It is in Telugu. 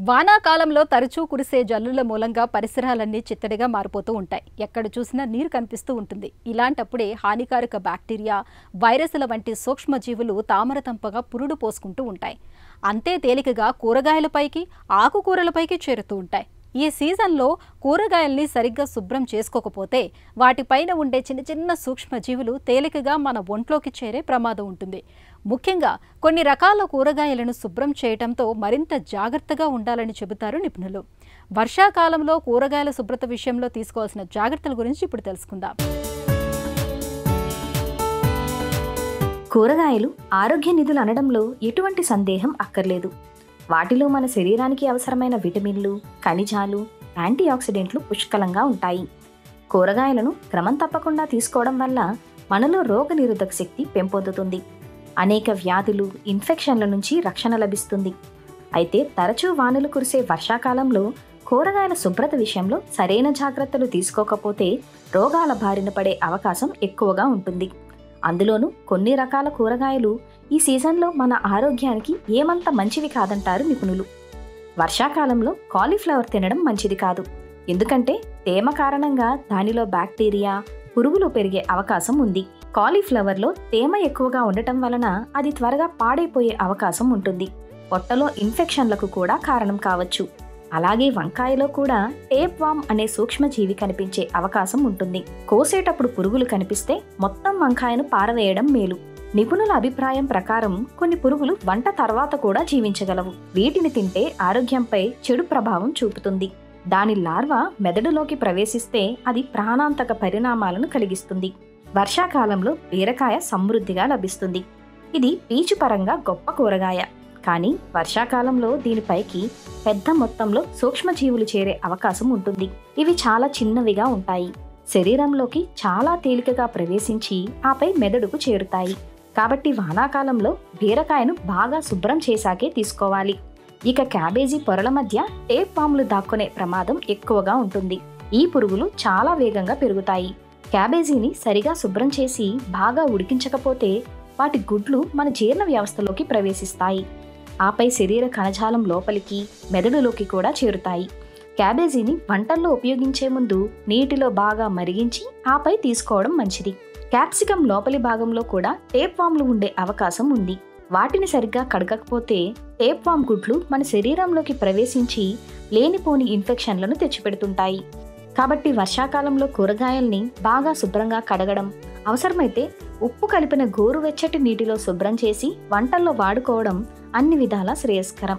వానాకాలంలో తరచూ కురిసే జల్లుల మూలంగా పరిసరాలన్నీ చిత్తడిగా మారిపోతూ ఉంటాయి. ఎక్కడ చూసినా నీరు కనిపిస్తూ ఉంటుంది. ఇలాంటప్పుడే హానికారక బ్యాక్టీరియా, వైరస్ల వంటి సూక్ష్మజీవులు తామరతంపగా పురుడు పోసుకుంటూ ఉంటాయి. అంతే తేలికగా కూరగాయలపైకి, ఆకుకూరలపైకి చేరుతూ ఉంటాయి. ఈ సీజన్లో కూరగాయల్ని సరిగ్గా శుభ్రం చేసుకోకపోతే వాటిపైన ఉండే చిన్న చిన్న సూక్ష్మజీవులు తేలికగా మన ఒంట్లోకి చేరే ప్రమాదం ఉంటుంది. ముఖ్యంగా కొన్ని రకాల కూరగాయలను శుభ్రం చేయడంతో మరింత జాగ్రత్తగా ఉండాలని చెబుతారు నిపుణులు. వర్షాకాలంలో కూరగాయల శుభ్రత విషయంలో తీసుకోవాల్సిన జాగ్రత్తల గురించి ఇప్పుడు తెలుసుకుందాం. కూరగాయలు ఆరోగ్య నిధులు అనడంలో ఎటువంటి సందేహం అక్కర్లేదు. వాటిలో మన శరీరానికి అవసరమైన విటమిన్లు, ఖనిజాలు, యాంటీ ఆక్సిడెంట్లు పుష్కలంగా ఉంటాయి. కూరగాయలను క్రమం తప్పకుండా తీసుకోవడం వల్ల మనలో రోగనిరోధక శక్తి పెంపొందుతుంది. అనేక వ్యాధులు, ఇన్ఫెక్షన్ల నుంచి రక్షణ లభిస్తుంది. అయితే తరచూ వానలు కురిసే వర్షాకాలంలో కూరగాయల శుభ్రత విషయంలో సరైన జాగ్రత్తలు తీసుకోకపోతే రోగాల బారిన పడే అవకాశం ఎక్కువగా ఉంటుంది. అందులోనూ కొన్ని రకాల కూరగాయలు ఈ సీజన్లో మన ఆరోగ్యానికి ఏమంత మంచివి కాదంటారు నిపుణులు. వర్షాకాలంలో కాలీఫ్లవర్ తినడం మంచిది కాదు. ఎందుకంటే తేమ కారణంగా దానిలో బ్యాక్టీరియా, పురుగులు పెరిగే అవకాశం ఉంది. కాలీఫ్లవర్లో తేమ ఎక్కువగా ఉండటం వలన అది త్వరగా పాడైపోయే అవకాశం ఉంటుంది. పొట్టలో ఇన్ఫెక్షన్లకు కూడా కారణం కావచ్చు. అలాగే వంకాయలో కూడా టేప్ వామ్ అనే సూక్ష్మజీవి కనిపించే అవకాశం ఉంటుంది. కోసేటప్పుడు పురుగులు కనిపిస్తే మొత్తం వంకాయను పారవేయడం మేలు. నిపుణుల అభిప్రాయం ప్రకారం కొన్ని పురుగులు వంట తర్వాత కూడా జీవించగలవు. వీటిని తింటే ఆరోగ్యంపై చెడు ప్రభావం చూపుతుంది. దాని లార్వా మెదడులోకి ప్రవేశిస్తే అది ప్రాణాంతక పరిణామాలను కలిగిస్తుంది. వర్షాకాలంలో బీరకాయ సమృద్ధిగా లభిస్తుంది. ఇది పీచు పరంగా గొప్ప కూరగాయ. కానీ వర్షాకాలంలో దీనిపైకి పెద్ద మొత్తంలో సూక్ష్మజీవులు చేరే అవకాశం ఉంటుంది. ఇవి చాలా చిన్నవిగా ఉంటాయి. శరీరంలోకి చాలా తేలికగా ప్రవేశించి ఆపై మెదడుకు చేరుతాయి. కాబట్టి వానాకాలంలో బీరకాయను బాగా శుభ్రం చేశాకే తీసుకోవాలి. ఇక క్యాబేజీ పొరల మధ్య టేప్ వాములు దాక్కునే ప్రమాదం ఎక్కువగా ఉంటుంది. ఈ పురుగులు చాలా వేగంగా పెరుగుతాయి. క్యాబేజీని సరిగా శుభ్రం చేసి బాగా ఉడికించకపోతే వాటి గుడ్లు మన జీర్ణ వ్యవస్థలోకి ప్రవేశిస్తాయి. ఆపై శరీర కణజాలం లోపలికి, మెదడులోకి కూడా చేరుతాయి. క్యాబేజీని వంటల్లో ఉపయోగించే ముందు నీటిలో బాగా మరిగించి ఆపై తీసుకోవడం మంచిది. క్యాప్సికం లోపలి భాగంలో కూడా టేప్ వామ్లు ఉండే అవకాశం ఉంది. వాటిని సరిగ్గా కడగకపోతే టేప్ వామ్ గుడ్లు మన శరీరంలోకి ప్రవేశించి లేనిపోని ఇన్ఫెక్షన్లను తెచ్చిపెడుతుంటాయి. కాబట్టి వర్షాకాలంలో కూరగాయల్ని బాగా శుభ్రంగా కడగడం, అవసరమైతే ఉప్పు కలిపిన గోరువెచ్చటి నీటిలో శుభ్రం చేసి వంటల్లో వాడుకోవడం అన్ని విధాలా శ్రేయస్కరం.